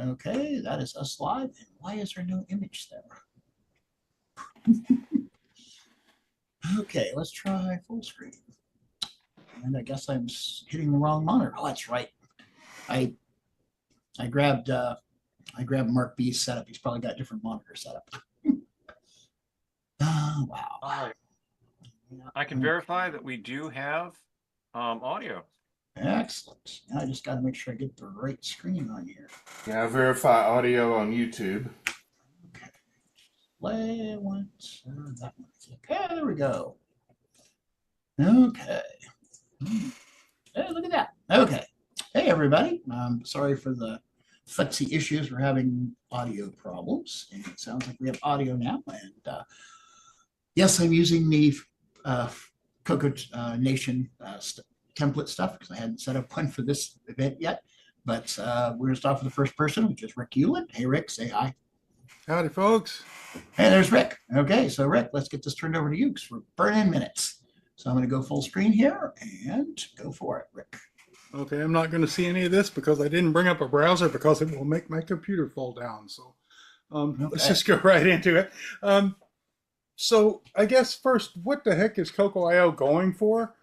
Okay, that is us live. And why is there no image there? Okay, let's try full screen. And I guess I'm hitting the wrong monitor. Oh, that's right. I I grabbed Mark B's setup. He's probably got different monitor setup. Oh, wow. All right. Yeah, I can verify that we do have audio. excellent. Now I just got to make sure I get the right screen on here. Yeah, verify audio on YouTube. Okay. Play once. That one. Okay, there we go. Okay. Hey, look at that. Okay. Hey, everybody. Sorry for the futzy issues. We're having audio problems. And it sounds like we have audio now. And yes, I'm using the CoCo Nation template stuff because I hadn't set up one for this event yet. But we're going to start with the first person, which is Rick Ulland. Hey, Rick, say hi. Howdy, folks. Hey, there's Rick. Okay, so Rick, let's get this turned over to you because we're burning minutes. So I'm going to go full screen here and go for it, Rick. Okay, I'm not going to see any of this because I didn't bring up a browser because it will make my computer fall down. So let's just go right into it. So I guess first, what the heck is CoCoIO going for?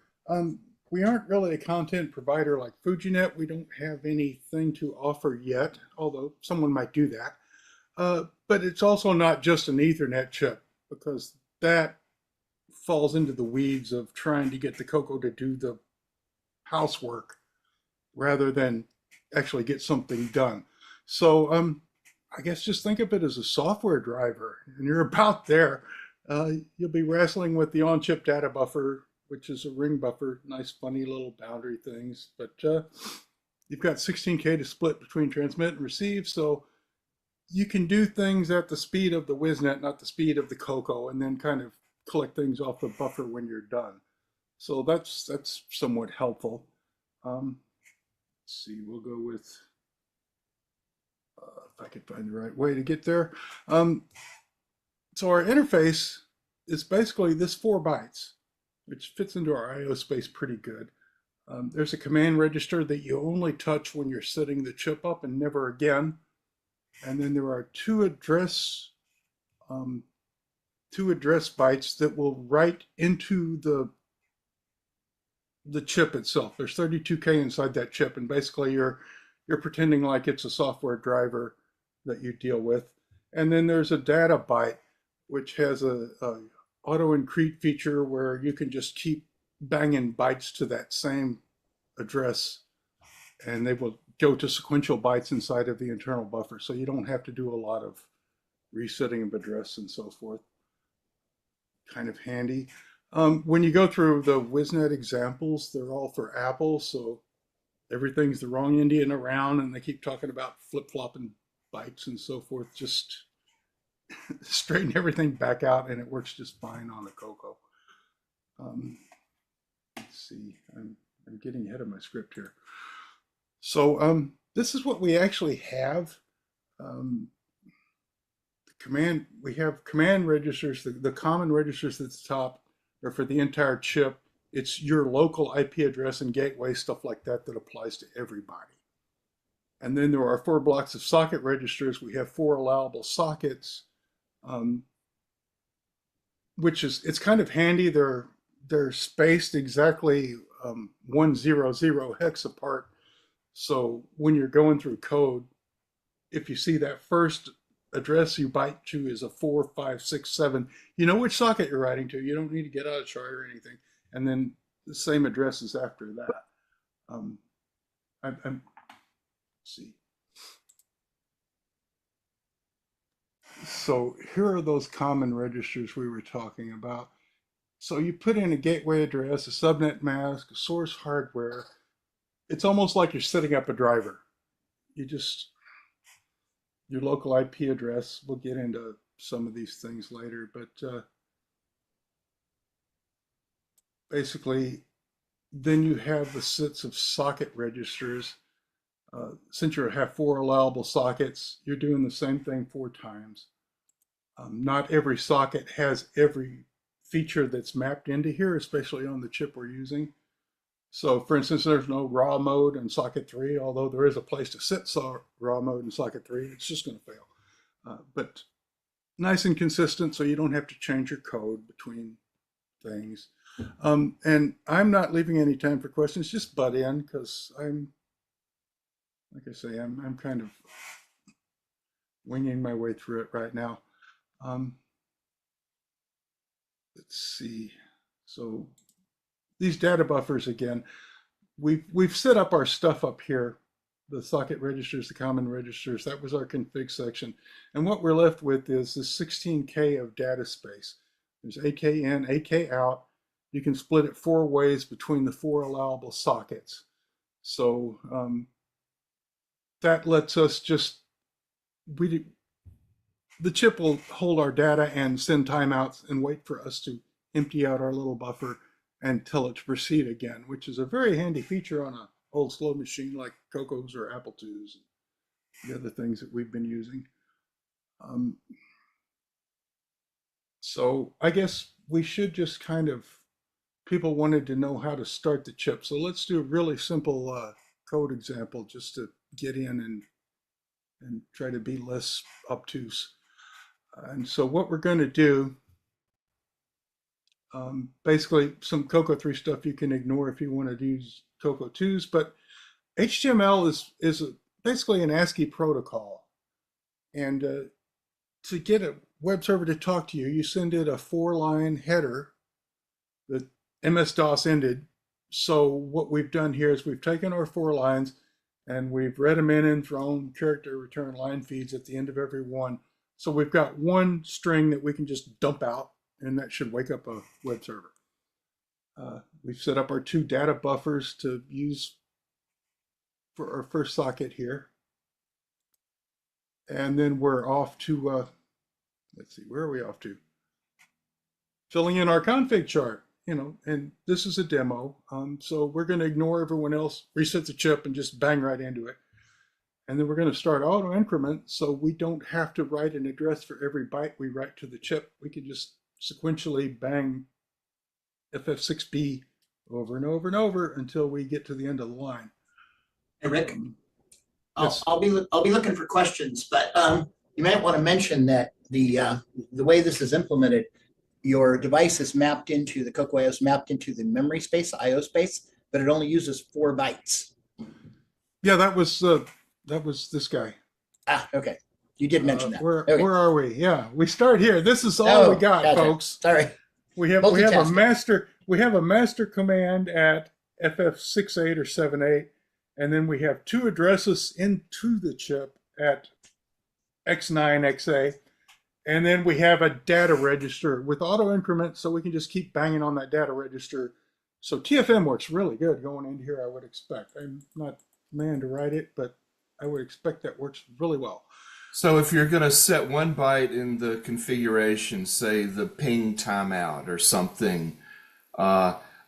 We aren't really a content provider like FujiNet. We don't have anything to offer yet, although someone might do that. But it's also not just an Ethernet chip because that falls into the weeds of trying to get the CoCo to do the housework rather than actually get something done. So I guess just think of it as a software driver, and you're about there. You'll be wrestling with the on-chip data buffer, which is a ring buffer, nice funny little boundary things, but you've got 16K to split between transmit and receive, so you can do things at the speed of the WISNet, not the speed of the CoCo, and then kind of collect things off the buffer when you're done. So that's somewhat helpful. Let's see, we'll go with, if I could find the right way to get there. So our interface is basically this 4 bytes, which fits into our I/O space pretty good. There's a command register that you only touch when you're setting the chip up and never again. And then there are two address bytes that will write into the chip itself. There's 32K inside that chip, and basically you're pretending like it's a software driver that you deal with. And then there's a data byte, which has a auto increte feature where you can just keep banging bytes to that same address, and they will go to sequential bytes inside of the internal buffer, so you don't have to do a lot of resetting of address and so forth. Kind of handy. When you go through the WISNet examples, they're all for Apple, so everything's the wrong Endian around, and they keep talking about flip-flopping bytes and so forth. Just straighten everything back out, and it works just fine on a CoCo. Let's see, I'm getting ahead of my script here. So this is what we actually have. We have command registers. The common registers at the top are for the entire chip. It's your local IP address and gateway, stuff like that, that applies to everybody. And then there are 4 blocks of socket registers. We have 4 allowable sockets, which is, it's kind of handy. They're spaced exactly 100 hex apart. So when you're going through code, if you see that first address you byte to is a 4, 5, 6, 7, you know which socket you're writing to. You don't need to get out of try or anything. And then the same address is after that. Let's see. So here are those common registers we were talking about. So you put in a gateway address, a subnet mask, a source hardware. It's almost like you're setting up a driver. Your local IP address, we'll get into some of these things later, but basically, then you have the sets of socket registers. Since you have 4 allowable sockets, you're doing the same thing 4 times. Not every socket has every feature that's mapped into here, especially on the chip we're using. So for instance, there's no raw mode in socket 3, although there is a place to set raw mode in socket 3. It's just going to fail. But nice and consistent, so you don't have to change your code between things. And I'm not leaving any time for questions. Just butt in, because like I say, I'm kind of winging my way through it right now. Let's see. So these data buffers again, we've set up our stuff up here, the socket registers, the common registers. That was our config section. And what we're left with is this 16K of data space. There's AK in, AK out. You can split it 4 ways between the 4 allowable sockets. So that lets us just, the chip will hold our data and send timeouts and wait for us to empty out our little buffer and tell it to proceed again, which is a very handy feature on an old slow machine like CoCo's or Apple II's and the other things that we've been using. So I guess we should just kind of, people wanted to know how to start the chip. So let's do a really simple code example just to get in and try to be less obtuse. And so what we're going to do, basically some CoCo 3 stuff you can ignore if you want to use CoCo 2's, but HTML is basically an ASCII protocol. And to get a web server to talk to you, you send it a 4-line header that MS-DOS ended. So what we've done here is we've taken our 4 lines and we've read them in and thrown character return line feeds at the end of every one. So we've got one string that we can just dump out, and that should wake up a web server. We've set up our 2 data buffers to use for our first socket here. And then we're off to, let's see, where are we off to? Filling in our config chart, and this is a demo. So we're going to ignore everyone else, reset the chip, and just bang right into it. And then we're going to start auto increment, so we don't have to write an address for every byte we write to the chip. We can just sequentially bang FF6B over and over and over until we get to the end of the line. Hey, Rick, Yes. I'll be looking for questions, but you might want to mention that the way this is implemented, your device is mapped into the CoCoIO is mapped into the memory space, IO space, but it only uses 4 bytes. Yeah, that was this guy. Okay. You did mention that. Where Okay. are we? Yeah, we start here. This is all we got, gotcha. folks. Sorry. We have a Multitasking. master command at FF68 or 78, and then we have 2 addresses into the chip at X9, XA, and then we have a data register with auto increment, so we can just keep banging on that data register. So TFM works really good going into here, I would expect. I'm not man to write it, but I would expect that works really well. So if you're going to set 1 byte in the configuration, say the ping timeout or something,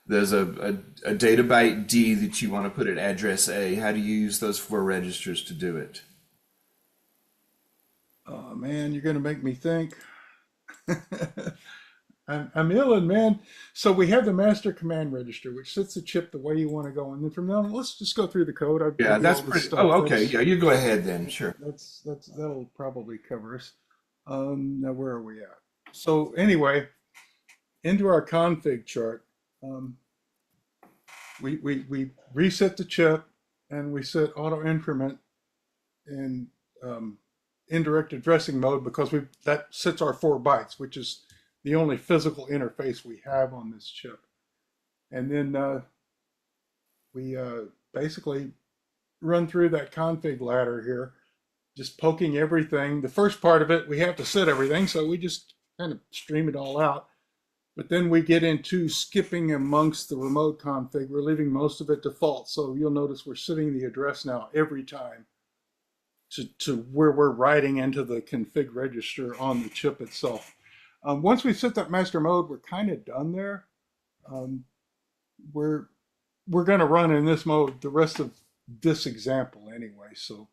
there's a data byte D that you want to put at address A. How do you use those 4 registers to do it? Oh man, you're going to make me think. I'm ill, man. So we have the master command register, which sets the chip the way you want to go, and then from now on, let's just go through the code. Yeah, that's pretty. Oh, okay. Yeah, you go ahead then. Sure. That'll probably cover us. Now where are we at? So anyway, into our config chart, we reset the chip and we set auto increment in indirect addressing mode because that sets our 4 bytes, which is the only physical interface we have on this chip. And then we basically run through that config ladder here, just poking everything. The first part of it, we have to set everything, so we just kind of stream it all out. But then we get into skipping amongst the remote config. We're leaving most of it default, so you'll notice we're setting the address now every time to where we're writing into the config register on the chip itself. Once we set that master mode, we're kind of done there. We're going to run in this mode the rest of this example anyway, so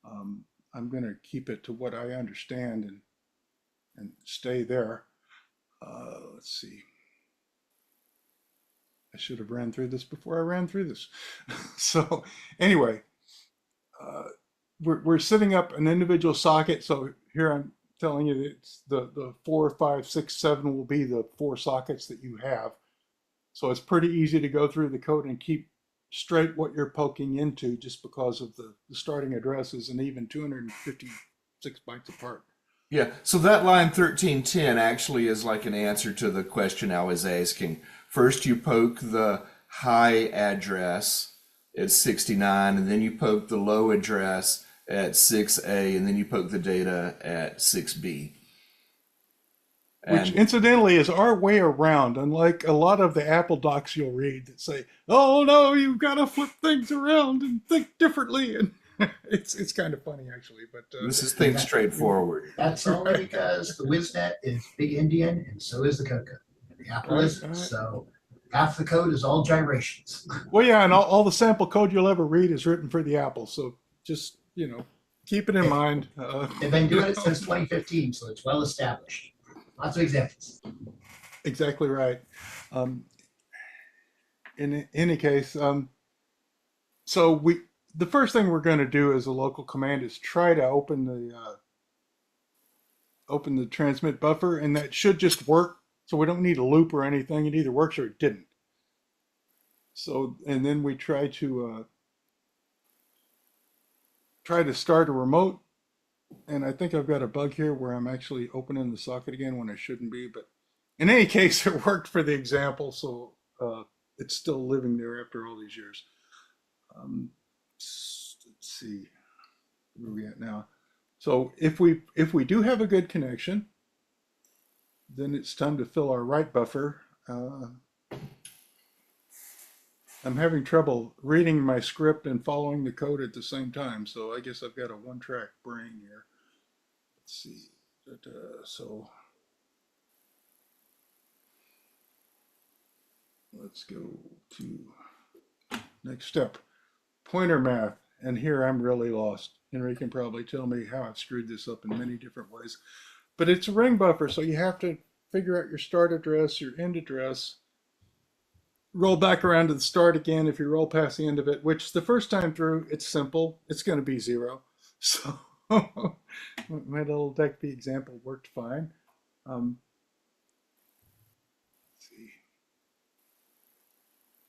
I'm going to keep it to what I understand and stay there. Let's see. I should have ran through this before I ran through this. So anyway, we're setting up an individual socket. So here I'm telling you that it's the 4, 5, 6, 7 will be the 4 sockets that you have. So it's pretty easy to go through the code and keep straight what you're poking into, just because of the starting address isn't even 256 bytes apart. Yeah, so that line 1310 actually is like an answer to the question I was asking. First, you poke the high address at 69, and then you poke the low address at 6A, and then you poke the data at 6B. Which And incidentally is our way around, unlike a lot of the Apple docs you'll read that say, oh no, you've got to flip things around and think differently. And it's kind of funny actually, but this is things straightforward. That's only because the WizNet is big Endian, and so is the CoCo. And the Apple Right, isn't. right. So half the code is all gyrations. well, yeah, and all the sample code you'll ever read is written for the Apple. So just, keep it in mind. They've been doing it since 2015, so it's well established. Lots of examples. Exactly right. In any case, so the first thing we're going to do as a local command is try to open the transmit buffer, and that should just work. So we don't need a loop or anything. It either works or it didn't. So, and then we try to start a remote. And I think I've got a bug here where I'm actually opening the socket again when I shouldn't be. But in any case, it worked for the example, so it's still living there after all these years. Let's see, where are we at now? So if we do have a good connection, then it's time to fill our write buffer. I'm having trouble reading my script and following the code at the same time, so I guess I've got a one-track brain here. Let's see. So let's go to next step. Pointer math, and here I'm really lost. Henry can probably tell me how I've screwed this up in many different ways. But it's a ring buffer, so you have to figure out your start address, your end address, roll back around to the start again if you roll past the end of it, which the first time through, it's simple. It's going to be 0. So my little DECB example worked fine. Let's see.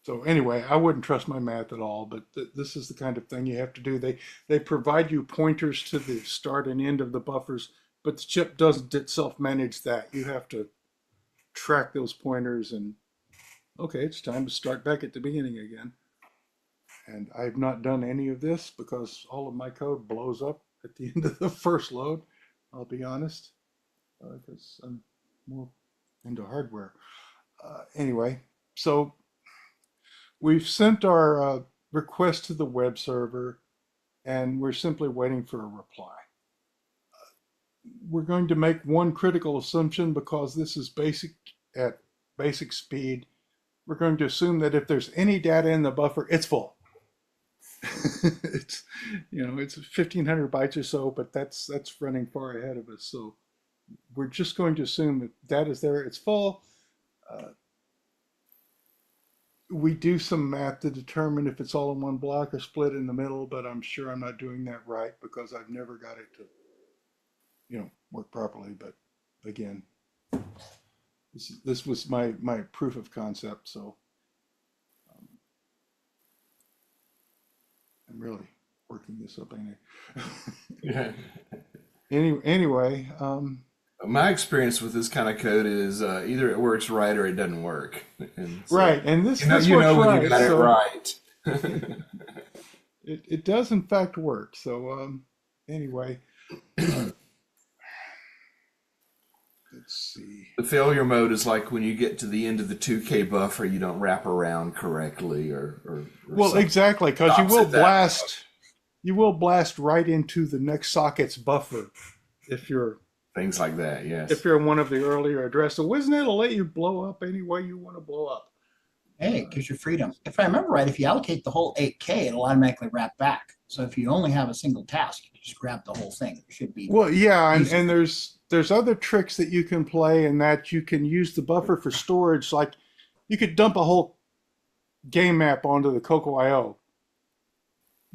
So anyway, I wouldn't trust my math at all, but this is the kind of thing you have to do. They provide you pointers to the start and end of the buffers, but the chip doesn't itself manage that. You have to track those pointers and okay, it's time to start back at the beginning again. And I've not done any of this because all of my code blows up at the end of the first load, I'll be honest, because I'm more into hardware. Anyway, so we've sent our request to the web server, and we're simply waiting for a reply. We're going to make one critical assumption because this is at basic speed. We're going to assume that if there's any data in the buffer, it's full. It's 1,500 bytes or so, but that's running far ahead of us. So we're just going to assume that data's there, it's full. We do some math to determine if it's all in one block or split in the middle, but I'm sure I'm not doing that right because I've never got it to, work properly. But again, this was my proof of concept, so I'm really working this up, ain't I? Yeah. Anyway, My experience with this kind of code is either it works right or it doesn't work. And so, right, and this you know works when right, you got it so right. it does in fact work. So anyway, let's see. The failure mode is like when you get to the end of the 2K buffer, you don't wrap around correctly, or Well, something. exactly, because you Stops will at that blast right into the next socket's buffer if you're Things like that, yes. if you're one of the earlier addresses. So WizNet will let you blow up any way you want to blow up. Hey, it gives you freedom. If I remember right, if you allocate the whole 8K, it'll automatically wrap back. So if you only have a single task, you can just grab the whole thing. It should be. Well, yeah, easy. and there's other tricks that you can play, in that you can use the buffer for storage. Like you could dump a whole game map onto the CoCoIO,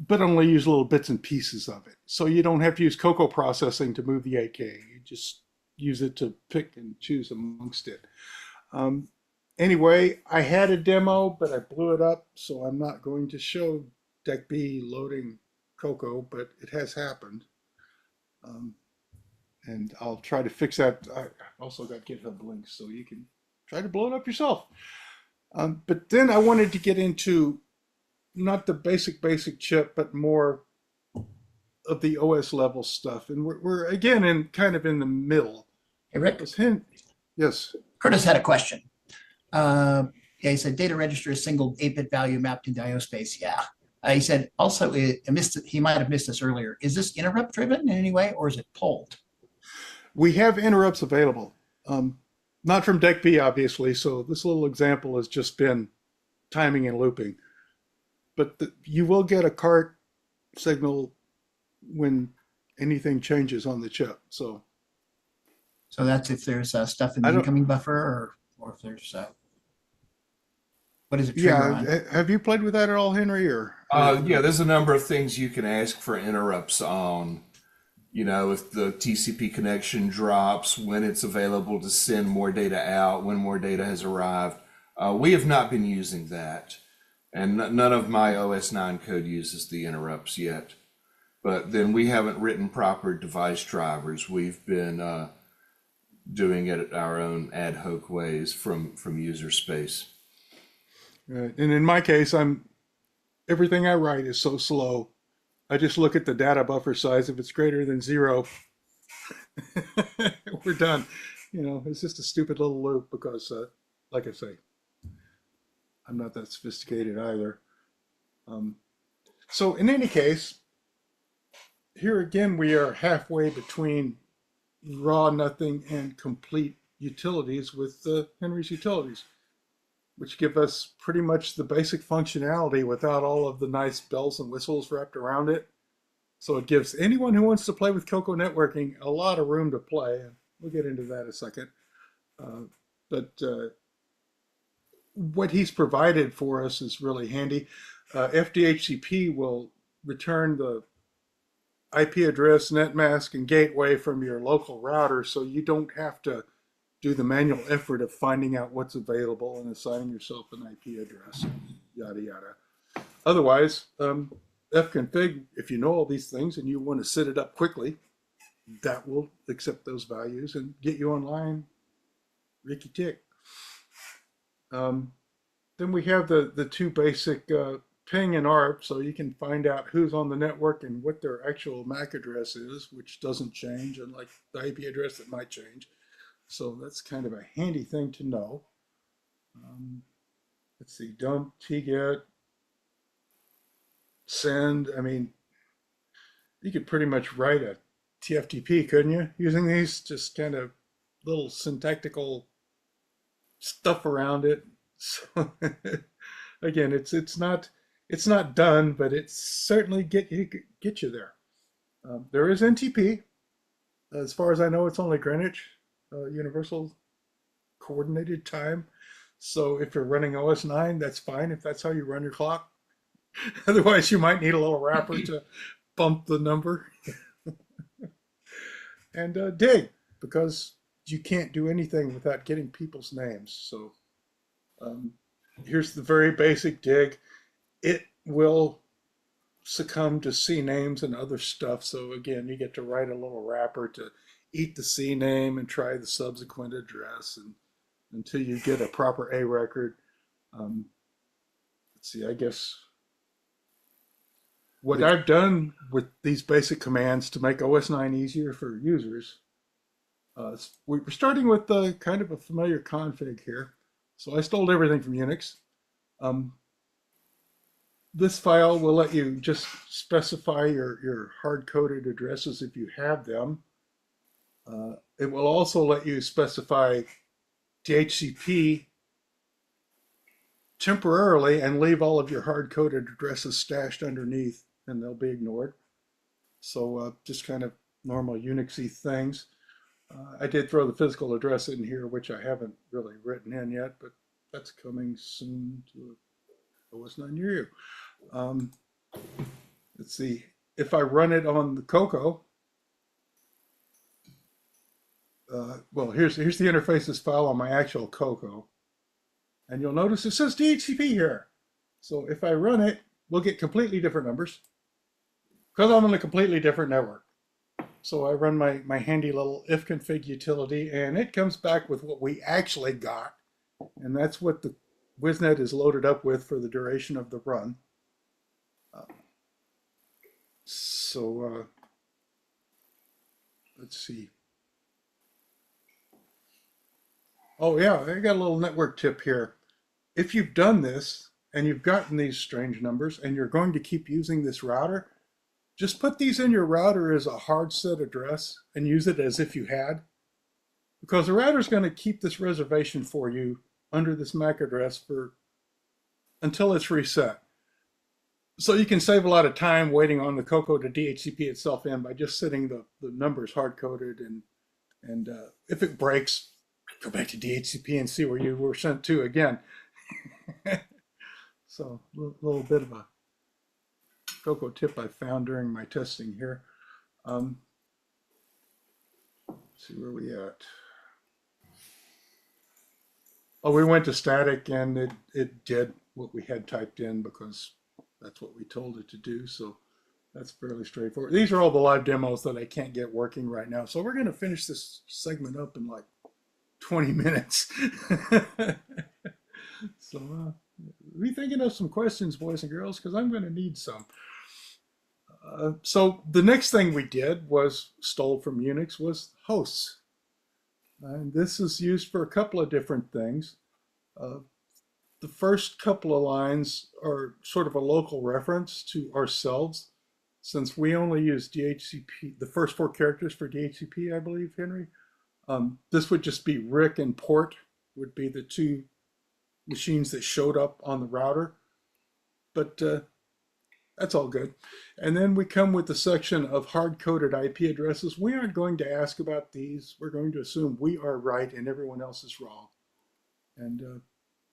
but only use little bits and pieces of it. So you don't have to use CoCo processing to move the 8K. You just use it to pick and choose amongst it. Anyway, I had a demo, but I blew it up, so I'm not going to show DECB loading CoCo, but it has happened. And I'll try to fix that. I also got GitHub links, so you can try to blow it up yourself. But then I wanted to get into not the basic chip, but more of the OS level stuff. And we're again in kind of in the middle. Hey, Rick, Yes. Curtis had a question. Yeah, he said data register is single 8-bit value mapped into IO space. Yeah. He said also he might have missed this earlier. Is this interrupt driven in any way, or is it polled? We have interrupts available. Not from DECB, obviously. So this little example has just been timing and looping. But you will get a cart signal when anything changes on the chip. So that's if there's stuff in the incoming buffer, or if there's what is it trigger on? Have you played with that at all, Henry? Or yeah, there's a number of things you can ask for interrupts on. You know, if the TCP connection drops, when it's available to send more data out, when more data has arrived. We have not been using that. And none of my OS 9 code uses the interrupts yet. But then we haven't written proper device drivers. We've been doing it our own ad hoc ways from user space. Right. And in my case, everything I write is so slow. I just look at the data buffer size. If it's greater than 0, we're done. You know, it's just a stupid little loop because, like I say, I'm not that sophisticated either. So in any case, here again, we are halfway between raw nothing and complete utilities with Henry's utilities, which give us pretty much the basic functionality without all of the nice bells and whistles wrapped around it. So it gives anyone who wants to play with CoCo networking a lot of room to play. And we'll get into that in a second. But what he's provided for us is really handy. FDHCP will return the IP address, netmask, and gateway from your local router, so you don't have to do the manual effort of finding out what's available and assigning yourself an IP address, yada, yada. Otherwise, fconfig, if you know all these things and you want to set it up quickly, that will accept those values and get you online ricky tick. Then we have the two basic ping and ARP, so you can find out who's on the network and what their actual MAC address is, which doesn't change, unlike the IP address that might change. So that's kind of a handy thing to know. Let's see, dump, tget, send. I mean, you could pretty much write a TFTP, couldn't you, using these? Just kind of little syntactical stuff around it. So again, it's not done, but it's certainly get you there. There is NTP. As far as I know, it's only Greenwich Universal Coordinated Time. So if you're running OS 9, that's fine if that's how you run your clock. Otherwise, you might need a little wrapper to bump the number. And dig, because you can't do anything without getting people's names. So here's the very basic dig. It will succumb to C names and other stuff. So again, you get to write a little wrapper to eat the C name and try the subsequent address and until you get a proper A record. Let's see, I guess what I've done with these basic commands to make OS 9 easier for users, we're starting with the kind of a familiar config here. So I stole everything from Unix. This file will let you just specify your hard-coded addresses if you have them. It will also let you specify DHCP temporarily and leave all of your hard-coded addresses stashed underneath, and they'll be ignored. So just kind of normal Unixy things. I did throw the physical address in here, which I haven't really written in yet, but that's coming soon. OS 9 near you. Let's see. If I run it on the CoCo, well, here's the interfaces file on my actual CoCo. And you'll notice it says DHCP here. So if I run it, we'll get completely different numbers because I'm on a completely different network. So I run my handy little ifconfig utility, and it comes back with what we actually got. And that's what the WizNet is loaded up with for the duration of the run. Let's see. Oh yeah, I got a little network tip here. If you've done this and you've gotten these strange numbers and you're going to keep using this router, just put these in your router as a hard set address and use it as if you had. Because the router is going to keep this reservation for you under this MAC address until it's reset. So you can save a lot of time waiting on the CoCo to DHCP itself in by just setting the numbers hard-coded, and if it breaks, go back to DHCP and see where you were sent to again. So a little bit of a CoCo tip I found during my testing here. Let's see where we at. Oh, we went to static, and it did what we had typed in because that's what we told it to do. So that's fairly straightforward. These are all the live demos that I can't get working right now. So we're going to finish this segment up in like 20 minutes. So be thinking of some questions, boys and girls, because I'm going to need some. So the next thing we did was stole from Unix was hosts. And this is used for a couple of different things. The first couple of lines are sort of a local reference to ourselves, since we only use DHCP, the first 4 characters for DHCP, I believe, Henry. This would just be Rick and port would be the 2 machines that showed up on the router. But that's all good. And then we come with the section of hard-coded IP addresses. We aren't going to ask about these. We're going to assume we are right and everyone else is wrong. And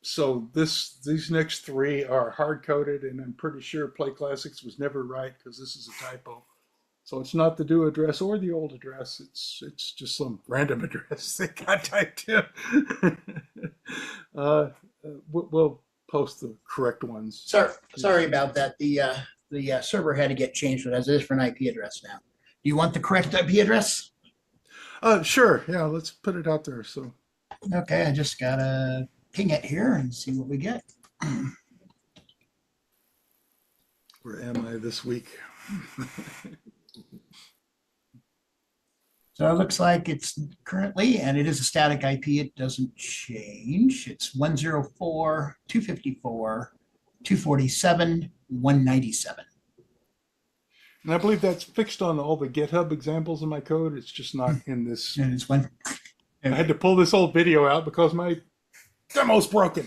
so these next 3 are hard-coded, and I'm pretty sure Play Classics was never right because this is a typo. So it's not the new address or the old address. It's just some random address that got typed in. We'll post the correct ones. Sorry about that. The server had to get changed. It has a different IP address now. Do you want the correct IP address? Sure. Yeah, let's put it out there. So. Okay, I just gotta ping it here and see what we get. Where am I this week? So it looks like it's currently, and it is a static IP, it doesn't change. It's 104.254.247.197. And I believe that's fixed on all the GitHub examples in my code. It's just not in this. And it's one. I had to pull this old video out because my demo's broken.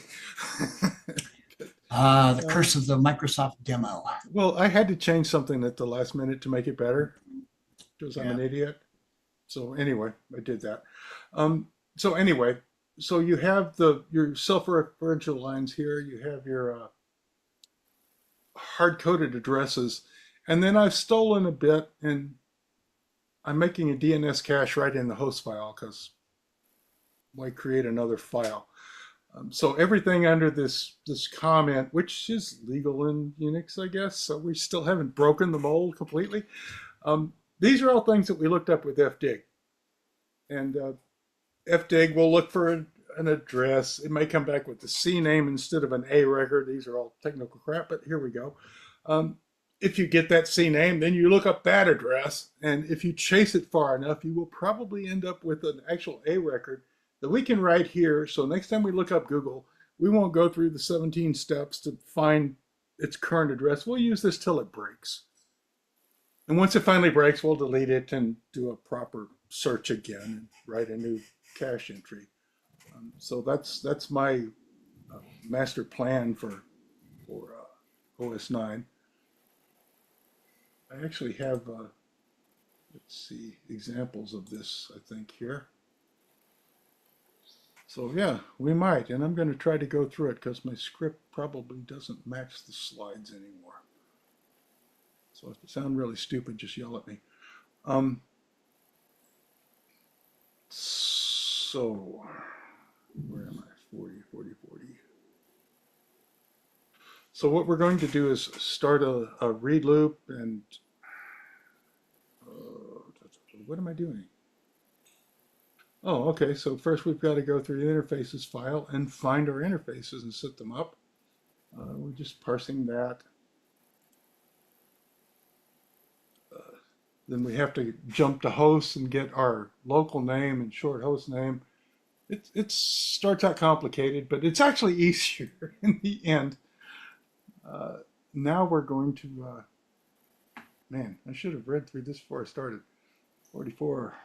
The curse of the Microsoft demo. Well, I had to change something at the last minute to make it better because I'm an idiot. So anyway, I did that. So you have your self-referential lines here. You have your hard-coded addresses. And then I've stolen a bit, and I'm making a DNS cache right in the host file because why create another file? So everything under this comment, which is legal in Unix, I guess, so we still haven't broken the mold completely. These are all things that we looked up with fdig. And fdig will look for an address. It may come back with the C name instead of an A record. These are all technical crap, but here we go. If you get that C name, then you look up that address. And if you chase it far enough, you will probably end up with an actual A record that we can write here. So next time we look up Google, we won't go through the 17 steps to find its current address. We'll use this till it breaks. And once it finally breaks, we'll delete it and do a proper search again and write a new cache entry. So that's my master plan for OS 9. I actually have, let's see, examples of this, I think, here. So yeah, we might, and I'm going to try to go through it because my script probably doesn't match the slides anymore. So if it sounds really stupid, just yell at me. So where am I? 40, 40, 40. So what we're going to do is start a read loop and what am I doing? Oh, okay. So first we've got to go through the interfaces file and find our interfaces and set them up. We're just parsing that. Then we have to jump to hosts and get our local name and short host name. It starts out complicated, but it's actually easier in the end. Now we're going to, man, I should have read through this before I started. 44.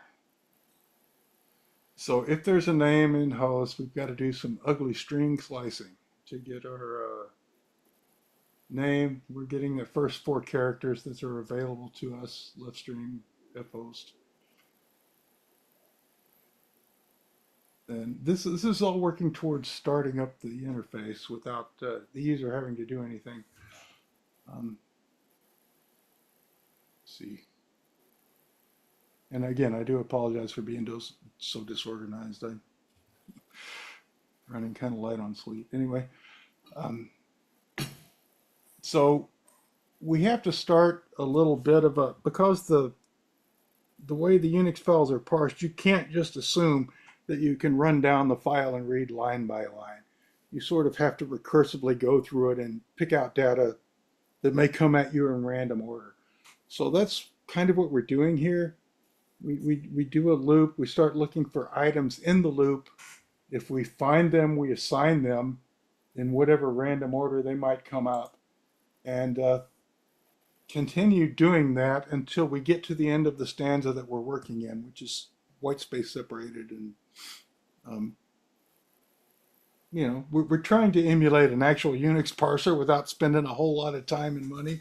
So if there's a name in host, we've got to do some ugly string slicing to get our name. We're getting the first 4 characters that are available to us, left string, fhost. And this is all working towards starting up the interface without the user having to do anything. Let's see. And again, I do apologize for being so disorganized. I'm running kind of light on sleep. Anyway, so we have to start a little bit of because the way the Unix files are parsed, you can't just assume that you can run down the file and read line by line. You sort of have to recursively go through it and pick out data that may come at you in random order. So that's kind of what we're doing here. We do a loop. We start looking for items in the loop. If we find them, we assign them in whatever random order they might come up. And continue doing that until we get to the end of the stanza that we're working in, which is white space separated. And, you know, we're trying to emulate an actual Unix parser without spending a whole lot of time and money.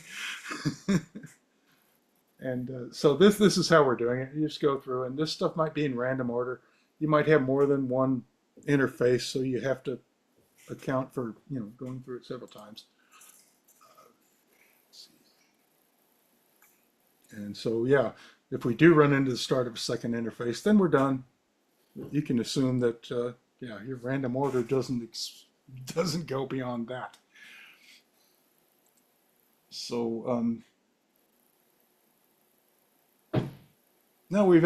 And so this is how we're doing it. You just go through, and this stuff might be in random order. You might have more than one interface, so you have to account for, you know, going through it several times. And so, yeah, if we do run into the start of a second interface, then we're done. You can assume that, yeah, your random order doesn't go beyond that. So now we've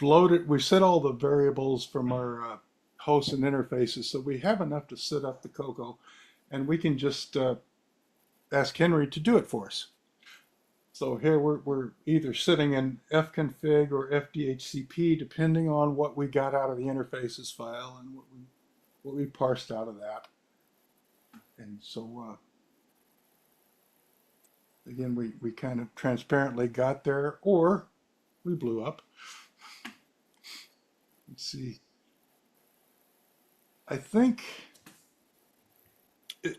loaded, we've set all the variables from our hosts and interfaces, so we have enough to set up the CoCo, and we can just ask Henry to do it for us. So here we're either sitting in fconfig or fdhcp, depending on what we got out of the interfaces file and what we parsed out of that. And so again, we kind of transparently got there, or we blew up. Let's see. I think,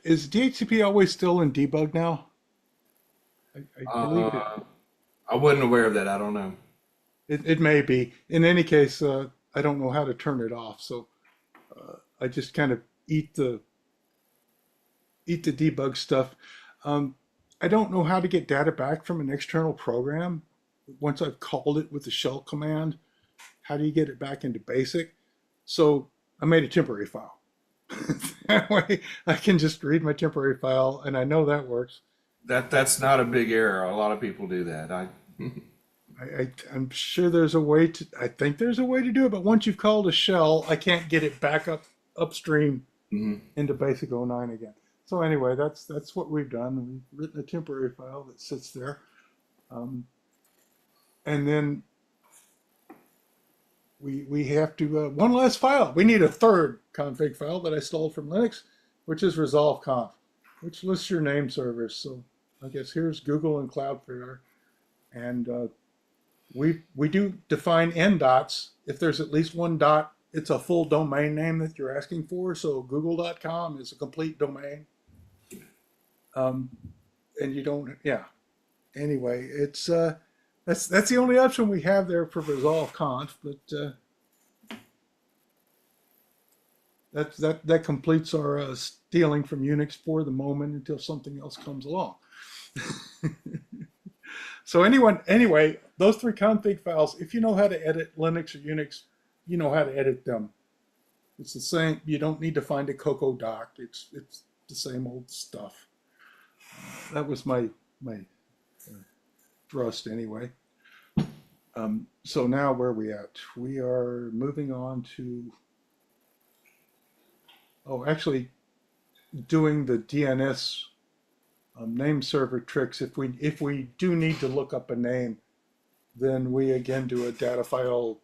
is DHCP always still in debug now? I believe it. I wasn't aware of that. I don't know. It may be. In any case, I don't know how to turn it off, so I just kind of eat the debug stuff. I don't know how to get data back from an external program once I've called it with the shell command. How do you get it back into BASIC? So I made a temporary file. That way I can just read my temporary file, and I know that works. That's not a big error. A lot of people do that. I'm sure there's a way to, I think there's a way to do it, but once you've called a shell, I can't get it back upstream into BASIC 09 again. So anyway, that's what we've done. We've written a temporary file that sits there. And then we have to, one last file. We need a third config file that I stole from Linux, which is resolv.conf, which lists your name servers. So I guess here's Google and Cloudflare. And we do define end dots. If there's at least one dot, it's a full domain name that you're asking for. So google.com is a complete domain. And you don't, yeah. Anyway, it's that's the only option we have there for resolv.conf. But that completes our stealing from Unix for the moment until something else comes along. So anyway, those 3 config files, if you know how to edit Linux or Unix, you know how to edit them. It's the same. You don't need to find a CoCo doc. It's the same old stuff. That was my thrust anyway. So now where are we at? We are moving on to, actually doing the DNS name server tricks. If we do need to look up a name, then we again do a data file,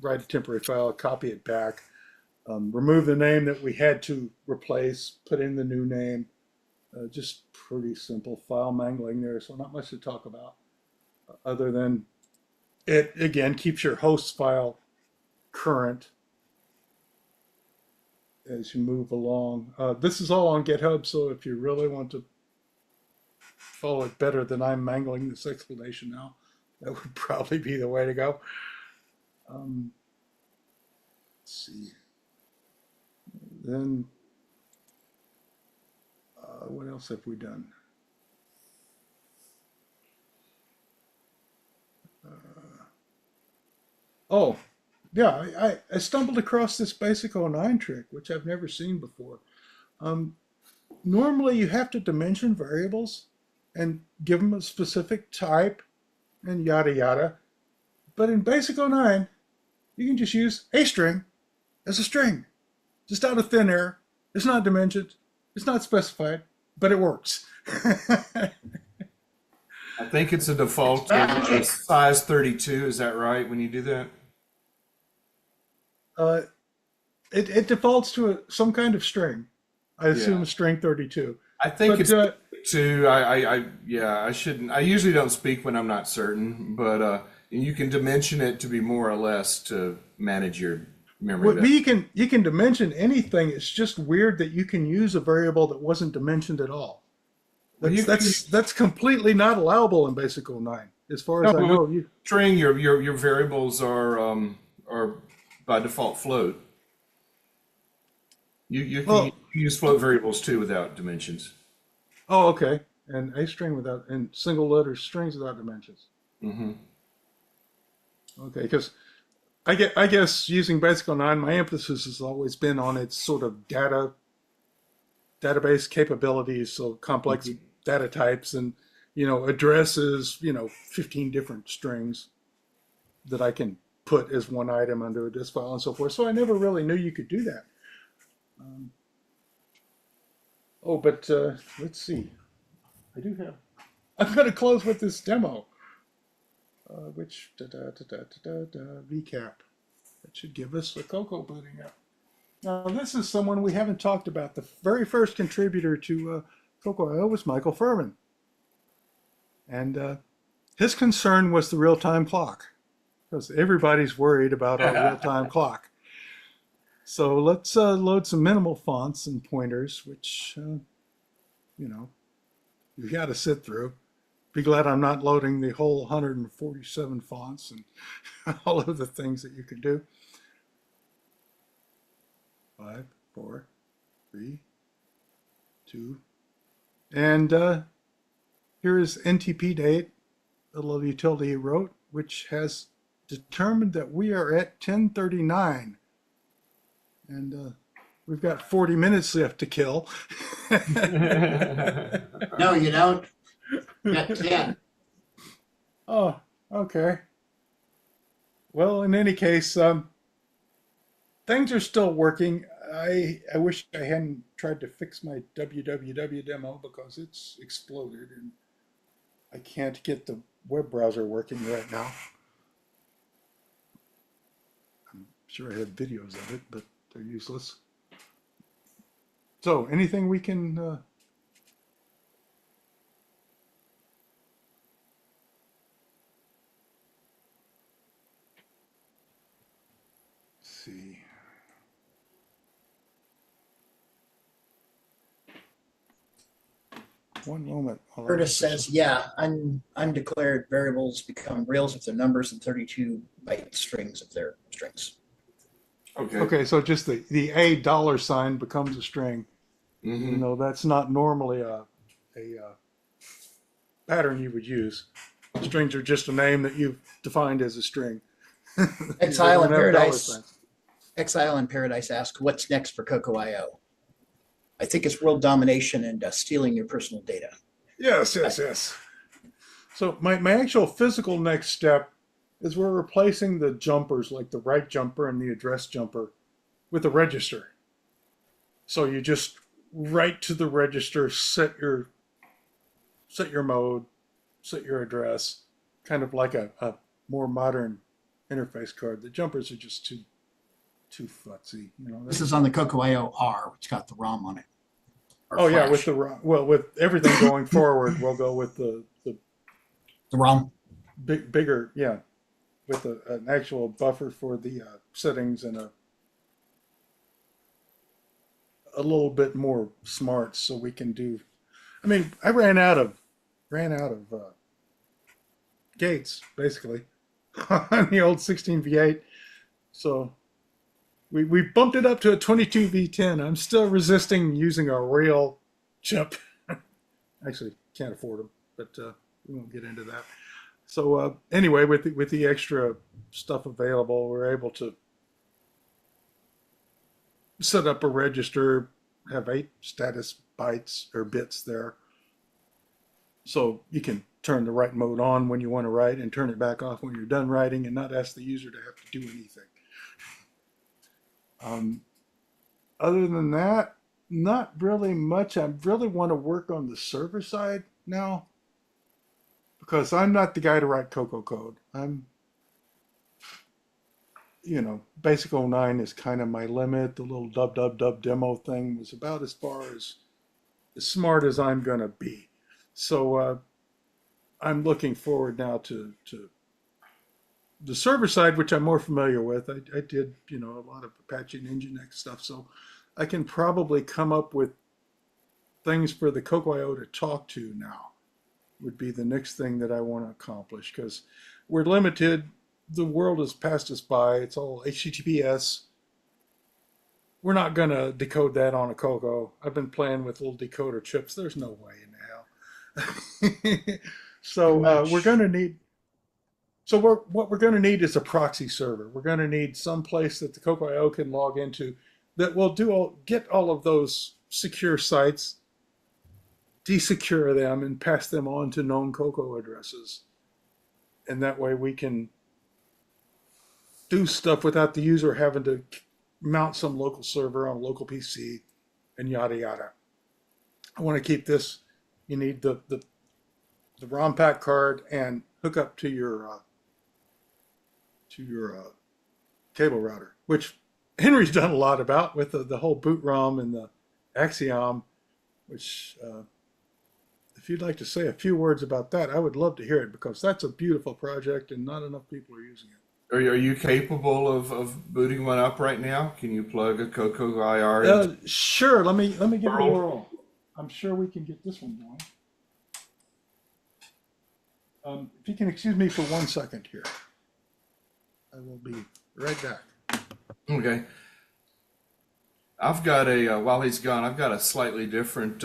write a temporary file, copy it back, remove the name that we had to replace, put in the new name. Just pretty simple file mangling there, so not much to talk about other than it again keeps your host file current as you move along. This is all on GitHub, so if you really want to follow it better than I'm mangling this explanation now, that would probably be the way to go. Let's see. Then, what else have we done? Oh, yeah, I stumbled across this basic 09 trick, which I've never seen before. Normally, you have to dimension variables and give them a specific type and yada yada. But in basic 09, you can just use a string as a string, just out of thin air. It's not dimensioned, it's not specified, but it works. I think it's a default size 32. Is that right when you do that? It defaults to some kind of string. I assume Yeah. a string 32. I think But, it's 32. I shouldn't. I usually don't speak when I'm not certain, but you can dimension it to be more or less to manage your memory. Well, you can dimension anything. It's just weird that you can use a variable that wasn't dimensioned at all. That's completely not allowable in Basic 09, as far as I know. String your variables are by default float. You can use float variables too without dimensions. Oh, okay. And a string and single letter strings without dimensions. Mm-hmm. Okay, because I guess using Basic 09, my emphasis has always been on its sort of database capabilities, so complex data types and, addresses, 15 different strings that I can put as one item under a disk file and so forth. So I never really knew you could do that. But let's see. I'm going to close with this demo, which recap. That should give us the CoCo booting up. Now, this is someone we haven't talked about. The very first contributor to CoCoIO was Michael Furman. And his concern was the real-time clock, because everybody's worried about our real-time clock. So let's load some minimal fonts and pointers, which, you've got to sit through. Be glad I'm not loading the whole 147 fonts and all of the things that you can do. 5, 4, 3, 2. And here is NTP date, the little utility he wrote, which has determined that we are at 10:39. And we've got 40 minutes left to kill. No, you don't. At 10. Oh, okay. Well, in any case, things are still working. I wish I hadn't tried to fix my www demo because it's exploded and I can't get the web browser working right now. I'm sure I have videos of it, but they're useless. So, anything we can see. One moment. Curtis says, yeah, undeclared variables become reals if they're numbers and 32-byte strings if they're strings. Okay. Okay, so just the A dollar sign becomes a string. Mm-hmm. That's not normally a pattern you would use. Strings are just a name that you've defined as a string. They Exile don't in have dollar Paradise. signs. Exile in Paradise asks, what's next for CoCoIO? I think it's world domination and stealing your personal data. Yes, yes, yes. So my actual physical next step is we're replacing the jumpers, like the write jumper and the address jumper, with a register. So you just write to the register, set your mode, set your address, kind of like a more modern interface card. The jumpers are just too futzy. This is on the CoCoIO R, which got the ROM on it. Oh yeah, with with everything going forward, we'll go with the ROM. bigger, yeah, with an actual buffer for the settings and a little bit more smart, so we can do. I mean, I ran out of gates basically on the old 16v8, so we bumped it up to a 22v10. I'm still resisting using a real chip. Actually, can't afford them, but we won't get into that. So anyway, with the extra stuff available, we're able to set up a register, have 8 status bytes or bits there. So you can turn the write mode on when you want to write and turn it back off when you're done writing and not ask the user to have to do anything. Other than that, not really much. I really want to work on the server side now because I'm not the guy to write CoCo code. Basic 09 is kind of my limit. The little dub demo thing was about as far as smart as I'm going to be. So I'm looking forward now to the server side, which I'm more familiar with. I did, a lot of Apache and Nginx stuff, so I can probably come up with things for the CoCoIO to talk to now. Would be the next thing that I want to accomplish because we're limited. The world has passed us by. It's all HTTPS. We're not going to decode that on a CoCo. I've been playing with little decoder chips. There's no way in hell. So we're going to need. So what we're going to need is a proxy server. We're going to need some place that the CoCoIO can log into that will get all of those secure sites, desecure them, and pass them on to known CoCo addresses. And that way we can do stuff without the user having to mount some local server on a local PC and yada yada. I want to keep this. You need the ROM pack card and hook up to your cable router, which Henry's done a lot about with the whole boot ROM and the ASCII, which if you'd like to say a few words about that, I would love to hear it because that's a beautiful project and not enough people are using it. Are you capable of booting one up right now? Can you plug a CoCoIO? Sure. Let me give it a whirl. I'm sure we can get this one going. If you can excuse me for 1 second here, I will be right back. Okay. I've got while he's gone, I've got a slightly different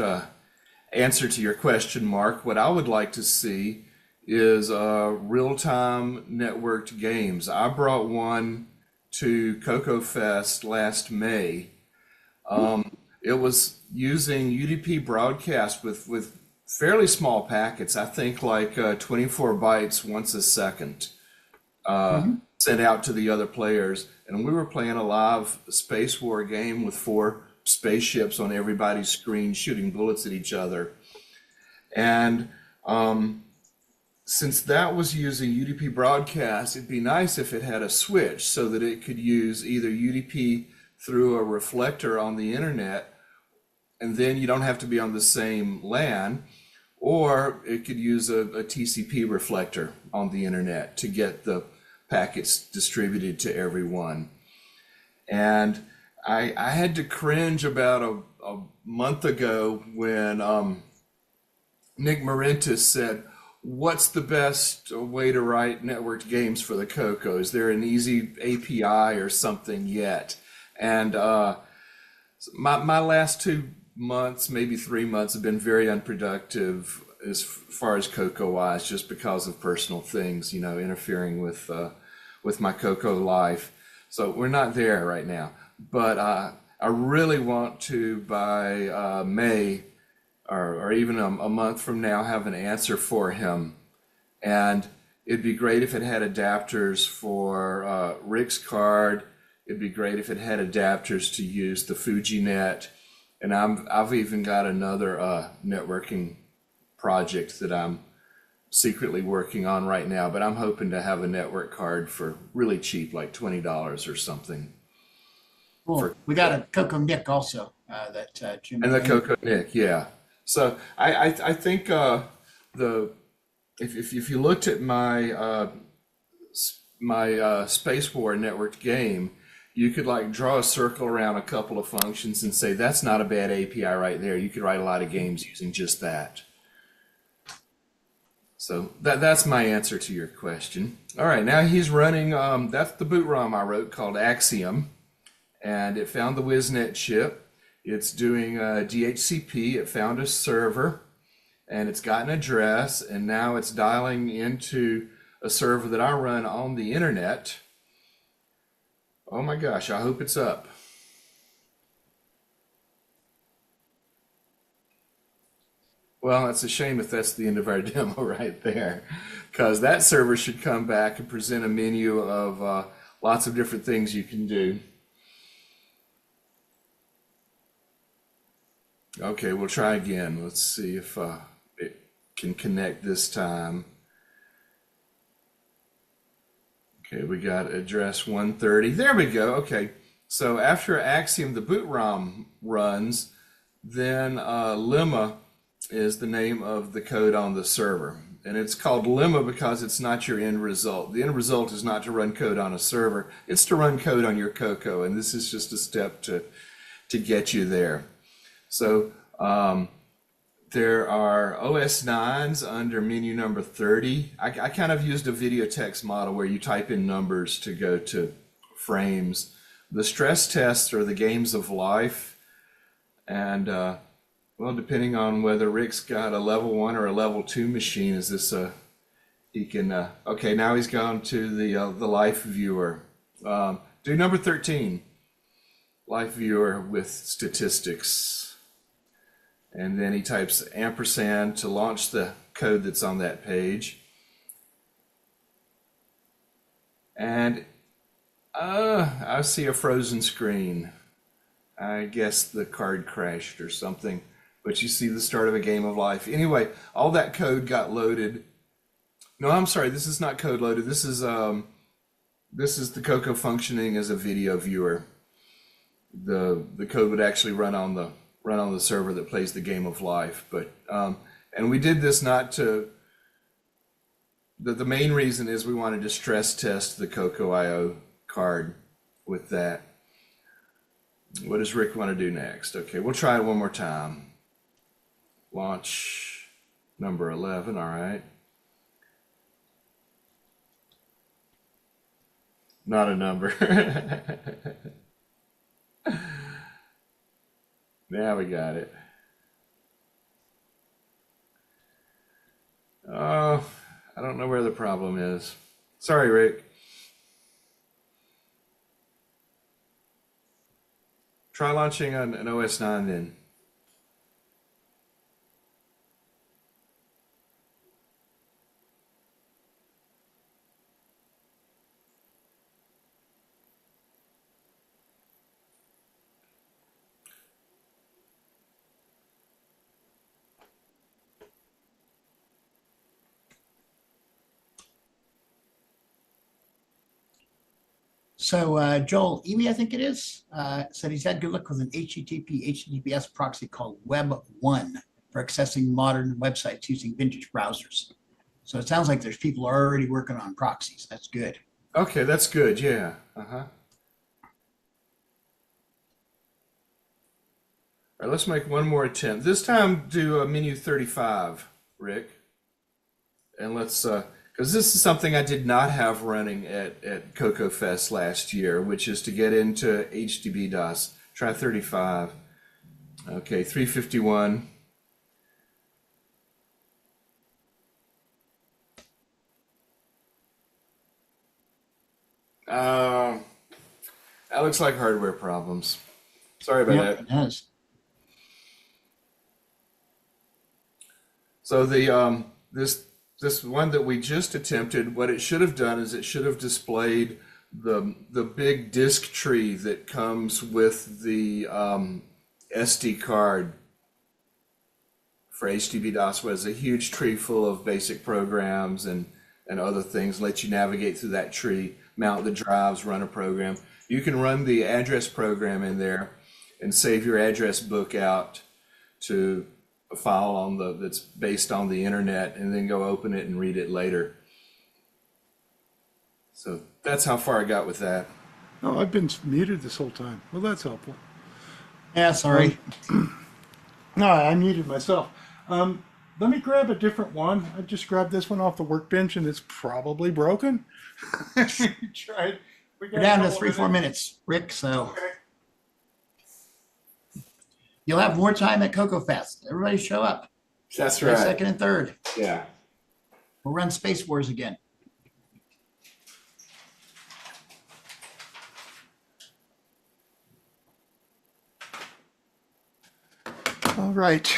answer to your question, Mark. What I would like to see is real-time networked games. I brought one to CoCoFest last May. It was using UDP broadcast with fairly small packets. I think like 24 bytes once a second sent out to the other players. And we were playing a live space war game with 4 spaceships on everybody's screen shooting bullets at each other. And since that was using UDP broadcast, it'd be nice if it had a switch so that it could use either UDP through a reflector on the internet, and then you don't have to be on the same LAN, or it could use a TCP reflector on the internet to get the packets distributed to everyone. And I had to cringe about a month ago when Nick Marentis said, what's the best way to write networked games for the CoCo? Is there an easy API or something yet? And my last 2 months, maybe 3 months, have been very unproductive as far as CoCo wise, just because of personal things, interfering with my CoCo life. So we're not there right now. But I really want to, by May, or even a month from now, have an answer for him. And it'd be great if it had adapters for Rick's card. It'd be great if it had adapters to use the FujiNet. And I've even got another networking project that I'm secretly working on right now, but I'm hoping to have a network card for really cheap, like $20 or something. Cool. We got a CoCo Nick also that Jim. And the CoCo Nick, yeah. So I think if you looked at my Space War networked game, you could like draw a circle around a couple of functions and say that's not a bad API right there. You could write a lot of games using just that. So that's my answer to your question. All right, now he's running. That's the boot ROM I wrote called ASCII, and it found the WizNet chip. It's doing DHCP. It found a server, and it's got an address, and now it's dialing into a server that I run on the internet. Oh my gosh, I hope it's up. Well, it's a shame if that's the end of our demo right there, because that server should come back and present a menu of lots of different things you can do. Okay, we'll try again. Let's see if it can connect this time. Okay, we got address 130. There we go. Okay, so after ASCII, the boot ROM runs, then Lemma is the name of the code on the server. And it's called Lemma because it's not your end result. The end result is not to run code on a server. It's to run code on your CoCo, and this is just a step to get you there. So there are OS 9s under menu number 30. I kind of used a video text model where you type in numbers to go to frames. The stress tests are the games of life. And well, depending on whether Rick's got a level 1 or a level 2 machine, is this he can, okay, now he's gone to the life viewer. Do number 13, life viewer with statistics. And then he types ampersand to launch the code that's on that page. And I see a frozen screen. I guess the card crashed or something, but you see the start of a game of life. Anyway, all that code got loaded. No, I'm sorry, this is not code loaded. This is the CoCo functioning as a video viewer. The code would actually run on the server that plays the game of life. But and we did this not to, the main reason is we wanted to stress test the CoCoIO card with that. What does Rick want to do next? Okay, we'll try it one more time. Launch number 11, all right. Not a number. Now we got it. Oh, I don't know where the problem is. Sorry, Rick. Try launching on an OS 9 then. So Joel Eby, I think it is, said he's had good luck with an HTTPS proxy called Web1 for accessing modern websites using vintage browsers. So it sounds like there's people already working on proxies. That's good. Okay, that's good. Yeah. All right, let's make one more attempt. This time do menu 35, Rick. And let's, because this is something I did not have running at CoCoFest last year, which is to get into HDB DOS. Try 35. Okay, 351. That looks like hardware problems. Sorry about that. It does. So the this one that we just attempted, what it should have done is it should have displayed the big disk tree that comes with the SD card for HDB-DOS. Was a huge tree full of basic programs and other things. Let you navigate through that tree, mount the drives, run a program. You can run the address program in there and save your address book out to a file on that's based on the internet, and then go open it and read it later. So that's how far I got with that. Oh, I've been muted this whole time. Well, that's helpful. Yeah, sorry. No, I muted myself. Let me grab a different one. I just grabbed this one off the workbench, and it's probably broken. Tried. We're down to 3-4 minutes, Rick, so Okay. you'll have more time at CoCoFest. Everybody show up. That's May right. 2nd and 3rd. Yeah. We'll run Space Wars again. All right.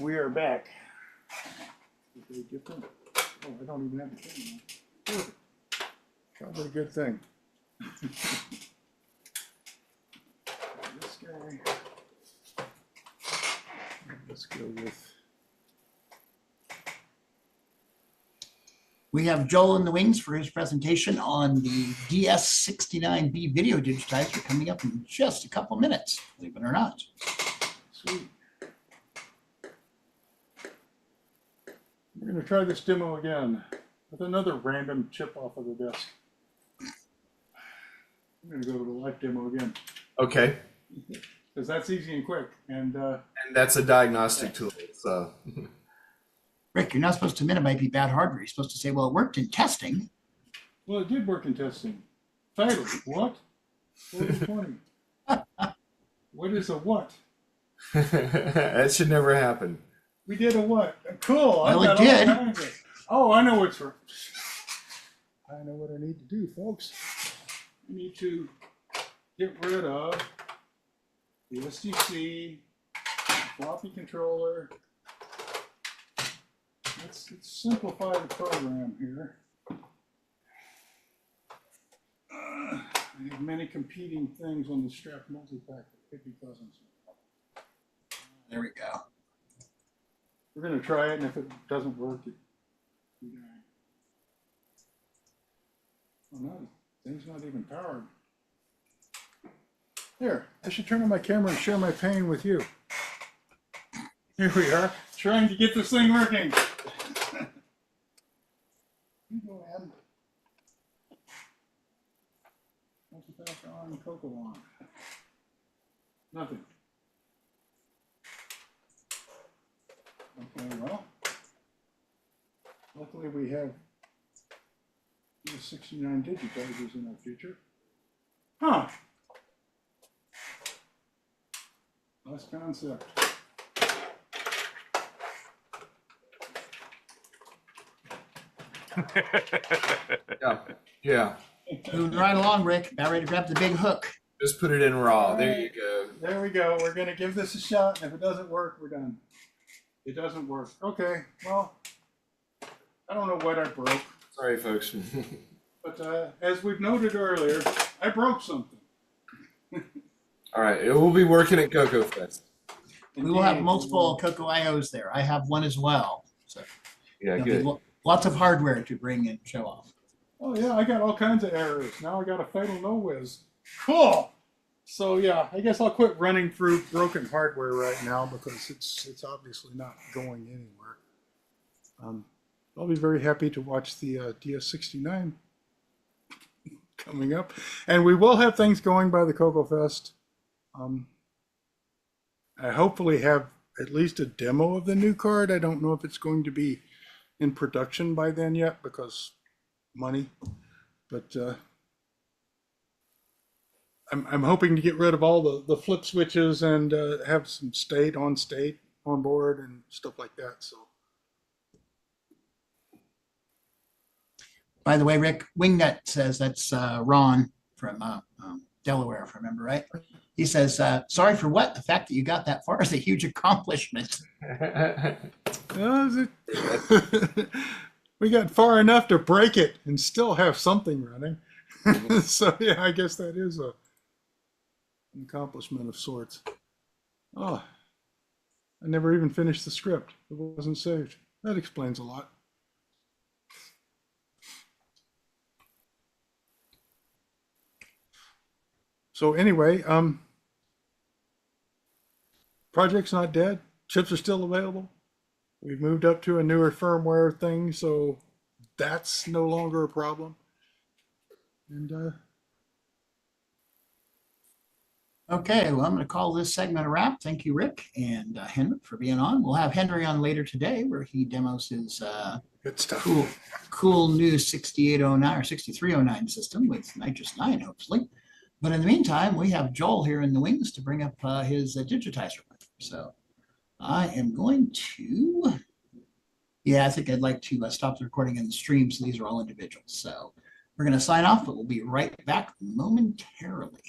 We are back. Very different. Oh, I don't even have the thing on. Perfect. Probably a good thing. This guy. Let's go with. We have Joel in the wings for his presentation on the DS69B video digitizer coming up in just a couple minutes, believe it or not. Sweet. We're going to try this demo again with another random chip off of the desk. I'm going to go to the live demo again Okay. because that's easy and quick. And And that's a diagnostic tool. So Rick, you're not supposed to minimize bad hardware. You're supposed to say, well, it worked in testing. well, it did work in testing. Fatal. What? 4020. What is a what? that should never happen. We did a what? Cool. Well, I've got it did. all kinds of- Oh, I know what's wrong. I know what I need to do, folks. I need to get rid of the SDC, floppy controller. Let's simplify the program here. I have many competing things on the strap multi-pack that could be causing some. There we go. We're going to try it, and if it doesn't work, we die. Oh no, thing's not even powered. There, I should turn on my camera and share my pain with you. Here we are, trying to get this thing working. You go ahead. Multi-pack on, CoCo on. Nothing. Okay, well, luckily we have 69 digitizers in our future. Huh. Nice concept. Yeah. Yeah. Moving right along, Rick. About ready to grab the big hook. Just put it in raw. There you go. There we go. We're going to give this a shot, and if it doesn't work, we're done. It doesn't work. Okay, well, I don't know what I broke, Sorry, folks. but as we've noted earlier, I broke something. All right. It will be working at CoCoFest. We will have Indeed. multiple CoCoIOs there. I have one as well. So Yeah, there'll be good. lots of hardware to bring and show off. Oh yeah, I got all kinds of errors. Now I got a fatal no-whiz. Cool. So yeah, I guess I'll quit running through broken hardware right now because it's obviously not going anywhere. I'll be very happy to watch the DS69 coming up, and we will have things going by the CoCoFest. I hopefully have at least a demo of the new card. I don't know if it's going to be in production by then yet because money. But I'm hoping to get rid of all the flip switches and have some state on board and stuff like that. So. By the way, Rick, Wingnut says that's Ron from Delaware, if I remember right. He says, sorry for what? The fact that you got that far is a huge accomplishment. We got far enough to break it and still have something running. So yeah, I guess that is an accomplishment of sorts. Oh, I never even finished the script. It wasn't saved. That explains a lot. So anyway, project's not dead. Chips are still available. We've moved up to a newer firmware thing, so that's no longer a problem. And Okay, well, I'm going to call this segment a wrap. Thank you, Rick and Henry, for being on. We'll have Henry on later today, where he demos his good stuff. cool new 6809 or 6309 system with Nitrous 9, hopefully. But in the meantime, we have Joel here in the wings to bring up his digitizer. So I am going to, yeah, I think I'd like to stop the recording in the stream, so these are all individuals. So we're going to sign off, but we'll be right back momentarily.